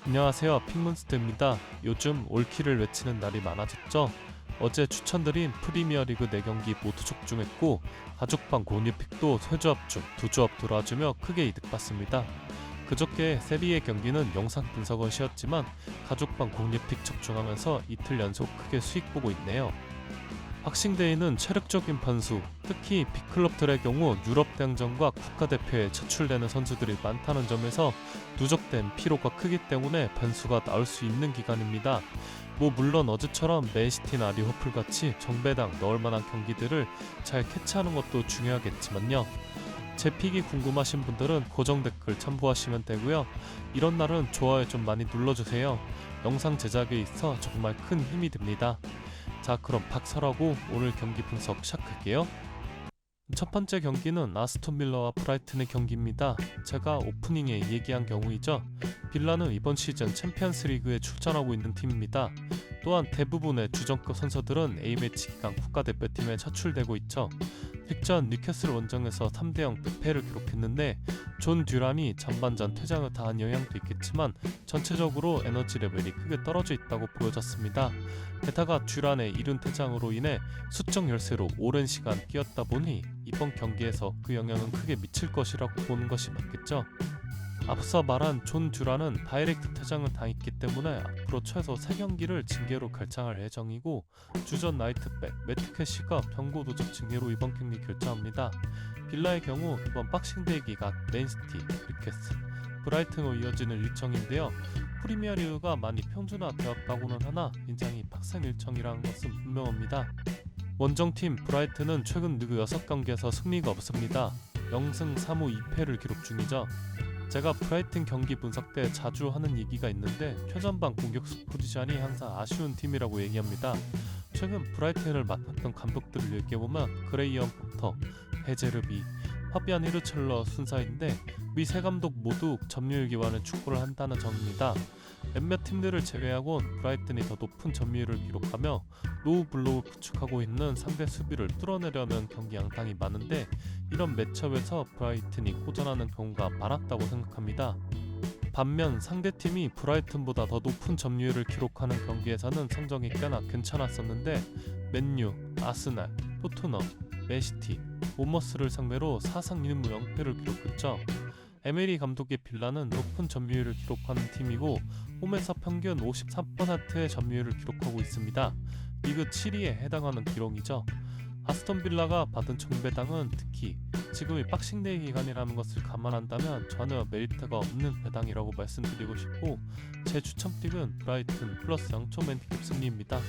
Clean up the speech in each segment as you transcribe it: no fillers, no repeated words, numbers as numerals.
안녕하세요, 핑문스터입니다. 요즘 올킬을 외치는 날이 많아졌죠. 어제 추천드린 프리미어리그 4경기 모두 적중했고 가족방 공유픽도 3조합 중 2조합 돌아주며 크게 이득봤습니다. 그저께 세리의 경기는 영상 분석은 쉬었지만 가족방 공유픽 적중하면서 이틀 연속 크게 수익 보고 있네요. 박싱데이는 체력적인 변수, 특히 빅클럽들의 경우 유럽 대항전과 국가대표에 차출되는 선수들이 많다는 점에서 누적된 피로가 크기 때문에 변수가 나올 수 있는 기간입니다. 물론 어제처럼 맨시티나 리버풀같이 정배당 넣을 만한 경기들을 잘 캐치하는 것도 중요하겠지만요. 제 픽이 궁금하신 분들은 고정 댓글 첨부하시면 되고요. 이런 날은 좋아요 좀 많이 눌러주세요. 영상 제작에 있어 정말 큰 힘이 됩니다. 자, 그럼 박살하고 오늘 경기 분석 시작할게요. 첫 번째 경기는 아스톤 빌라와 브라이튼의 경기입니다. 제가 오프닝에 얘기한 경우이죠. 빌라는 이번 시즌 챔피언스 리그에 출전하고 있는 팀입니다. 또한 대부분의 주전급 선수들은 A매치 기간 국가대표팀에 차출되고 있죠. 픽전 뉴캐슬 원정에서 3대0 득패를 기록했는데 존 듀란이 전반전 퇴장을 당한 영향도 있겠지만 전체적으로 에너지 레벨이 크게 떨어져 있다고 보여졌습니다. 게다가 듀란의 이른 퇴장으로 인해 수적 열세로 오랜 시간 뛰었다 보니 이번 경기에서 그 영향은 크게 미칠 것이라고 보는 것이 맞겠죠. 앞서 말한 존 듀란은 다이렉트 퇴장을 당했기 때문에 앞으로 최소 3경기를 징계로 결장할 예정이고 주전 나이트백 매트 캐시가 병고 누적 징계로 이번 경기 결정합니다. 빌라의 경우 이번 박싱데이 기간 맨시티, 뉴캐슬, 브라이튼으로 이어지는 일정인데요. 프리미어리그가 많이 평준화되었다고는 하나 굉장히 빡센 일정이라는 것은 분명합니다. 원정팀 브라이튼은 최근 리그 6경기에서 승리가 없습니다. 0승 3무 2패를 기록 중이죠. 제가 브라이튼 경기 분석 때 자주 하는 얘기가 있는데 최전방 공격수 포지션이 항상 아쉬운 팀이라고 얘기합니다. 최근 브라이튼을 맡았던 감독들을 얘기해보면 그레이엄 포터, 헤제르비, 파비안 히르첼러 순서인데 위 세 감독 모두 점유율 기반의 축구를 한다는 점입니다. 몇몇 팀들을 제외하곤 브라이튼이 더 높은 점유율을 기록하며 로우 블록을 구축하고 있는 상대 수비를 뚫어내려는 경기 양상이 많은데 이런 매첩에서 브라이튼이 호전하는 경우가 많았다고 생각합니다. 반면 상대팀이 브라이튼보다 더 높은 점유율을 기록하는 경기에서는 성적이 꽤나 괜찮았었는데 맨유, 아스날, 토트넘, 맨시티, 보머스를 상대로 4승 1무 0패를 기록했죠. 에메리 감독의 빌라는 높은 점유율을 기록하는 팀이고 홈에서 평균 53%의 점유율을 기록하고 있습니다. 리그 7위에 해당하는 기록이죠. 아스톤 빌라가 받은 정배당은 특히 지금이 박싱데이 기간이라는 것을 감안한다면 전혀 메리트가 없는 배당이라고 말씀드리고 싶고 제 추천픽은 브라이튼 플러스 0초 맨티캡 승리입니다.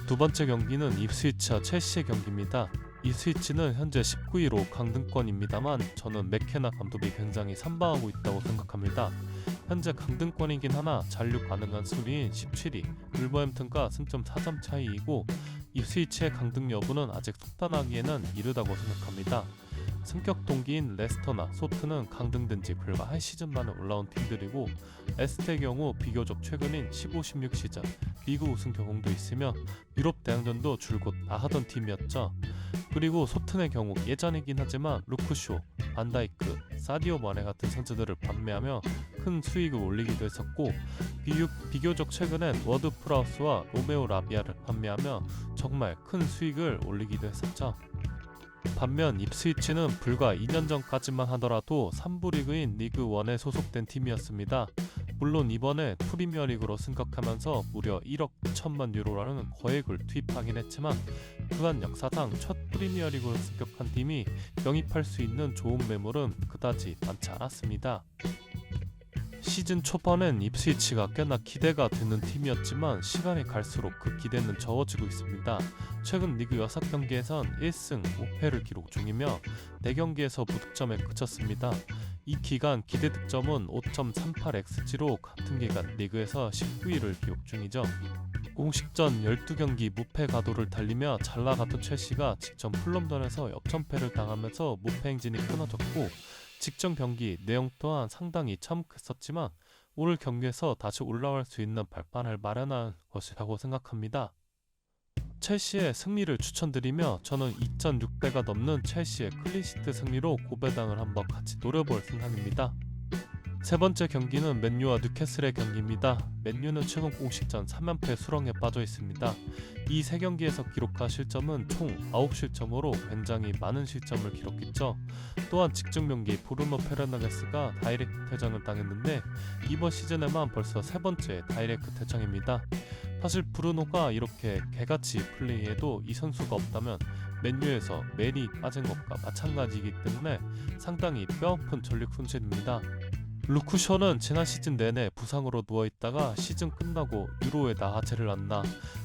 두 번째 경기는 입스위치와 첼시의 경기입니다. 입스위치는 현재 19위로 강등권입니다만 저는 맥케나 감독이 굉장히 선방하고 있다고 생각합니다. 현재 강등권이긴 하나 잔류 가능한 순위인 17위 울버햄튼과 승점 4점 차이이고 입스위치의 강등 여부는 아직 속단하기에는 이르다고 생각합니다. 승격 동기인 레스터나 소트는 강등된 지 불과 한 시즌 만에 올라온 팀들이고 에스테의 경우 비교적 최근인 15-16 시즌 리그 우승 경험도 있으며 유럽 대항전도 줄곧 나가던 팀이었죠. 그리고 소튼의 경우 예전이긴 하지만 루크쇼, 반다이크, 사디오 마네 같은 선수들을 판매하며 큰 수익을 올리기도 했었고 비교적 최근엔 워드 프라우스와 로메오 라비아를 판매하며 정말 큰 수익을 올리기도 했었죠. 반면 입스위치는 불과 2년 전까지만 하더라도 3부 리그인 리그 1에 소속된 팀이었습니다. 물론 이번에 프리미어리그로 승격하면서 무려 1억 2천만 유로라는 거액을 투입하긴 했지만 그간 역사상 첫 프리미어리그로 승격한 팀이 영입할 수 있는 좋은 매물은 그다지 많지 않았습니다. 시즌 초반엔 입스위치가 꽤나 기대가 되는 팀이었지만 시간이 갈수록 그 기대는 적어지고 있습니다. 최근 리그 6경기에선 1승 5패를 기록 중이며 4경기에서 무득점에 그쳤습니다. 이 기간 기대 득점은 5.38xg로 같은 기간 리그에서 19위를 기록 중이죠. 공식전 12경기 무패 가도를 달리며 잘 나갔던 첼시가 직전 풀럼전에서 역전패를 당하면서 무패 행진이 끊어졌고 직전 경기 내용 또한 상당히 참혹했었지만 오늘 경기에서 다시 올라갈 수 있는 발판을 마련한 것이라고 생각합니다. 첼시의 승리를 추천드리며 저는 2.6배가 넘는 첼시의 클린시트 승리로 고배당을 한번 같이 노려볼 생각입니다. 세 번째 경기는 맨유와 뉴캐슬의 경기입니다. 맨유는 최근 공식전 3연패 수렁에 빠져 있습니다. 이 세 경기에서 기록한 실점은 총 9실점으로 굉장히 많은 실점을 기록했죠. 또한 직전 경기 브루노 페르난데스가 다이렉트 퇴장을 당했는데 이번 시즌에만 벌써 세 번째 다이렉트 퇴장입니다. 사실 브루노가 이렇게 개같이 플레이해도 이 선수가 없다면 맨유에서 멜이 빠진 것과 마찬가지이기 때문에 상당히 뼈아픈 전력 손실입니다. 루크쇼는 지난 시즌 내내 부상으로 누워있다가 시즌 끝나고 유로에 나하체를 안나,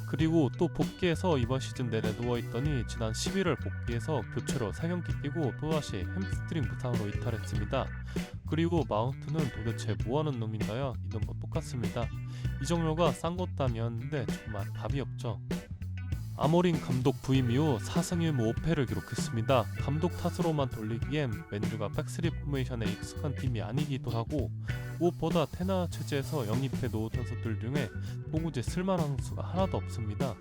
그리고 또 복귀해서 이번 시즌 내내 누워있더니 지난 11월 복귀해서 교체로 3경기 뛰고 또다시 햄스트링 부상으로 이탈했습니다. 그리고 마운트는 도대체 뭐하는 놈인가요? 이놈과 똑같습니다. 이정료가 싼 것도 아니었는데 정말 답이 없죠. 아모린 감독 부임 이후 4승 1무 5패를 기록했습니다. 감독 탓으로만 돌리기엔 맨유가 백스리 포메이션에 익숙한 팀이 아니기도 하고, 무엇보다 테나 체제에서 영입해 놓은 선수들 중에 도무지 쓸만한 선수가 하나도 없습니다.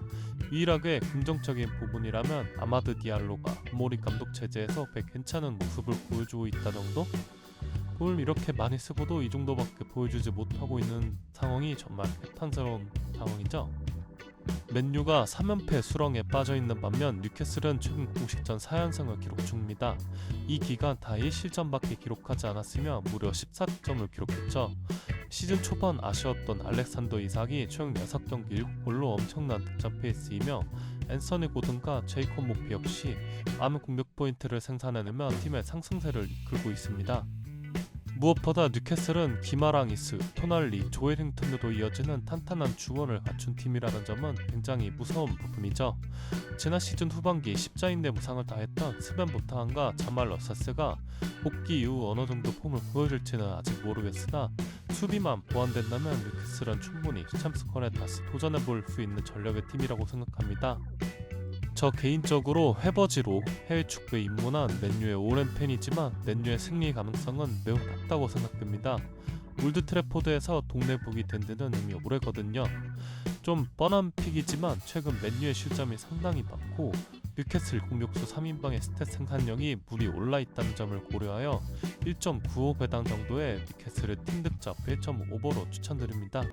유일하게 긍정적인 부분이라면 아마드 디알로가 아모린 감독 체제에서 꽤 괜찮은 모습을 보여주고 있다 정도? 돈을 이렇게 많이 쓰고도 이 정도밖에 보여주지 못하고 있는 상황이 정말 해탄스러운 상황이죠. 맨유가 3연패 수렁에 빠져있는 반면 뉴캐슬은 최근 공식전 4연승을 기록 중입니다. 이 기간 다 1실점밖에 기록하지 않았으며 무려 14득점을 기록했죠. 시즌 초반 아쉬웠던 알렉산더 이삭이 총 6경기 7골로 엄청난 득점 페이스이며 앤서니 고든과 제이콥 모피 역시 많은 공격 포인트를 생산해내며 팀의 상승세를 이끌고 있습니다. 무엇보다 뉴캐슬은 기마랑이스, 토날리, 조에링턴으로 이어지는 탄탄한 중원을 갖춘 팀이라는 점은 굉장히 무서운 부분이죠. 지난 시즌 후반기 십자인대 부상을 당했던 스벤 보타한과 자말 러사스가 복귀 이후 어느 정도 폼을 보여줄지는 아직 모르겠으나 수비만 보완된다면 뉴캐슬은 충분히 챔스권에 다시 도전해볼 수 있는 전력의 팀이라고 생각합니다. 저 개인적으로 회버지로 해외 축구에 입문한 맨유의 오랜 팬이지만 맨유의 승리 가능성은 매우 낮다고 생각됩니다. 올드 트래포드에서 동네 북이 된 데는 이미 오래거든요. 좀 뻔한 픽이지만 최근 맨유의 실점이 상당히 많고 뉴캐슬 공격수 3인방의 스탯 생산력이 물이 올라있다는 점을 고려하여 1.95배당 정도의 뉴캐슬의 팀 득점 1.5오버로 추천드립니다.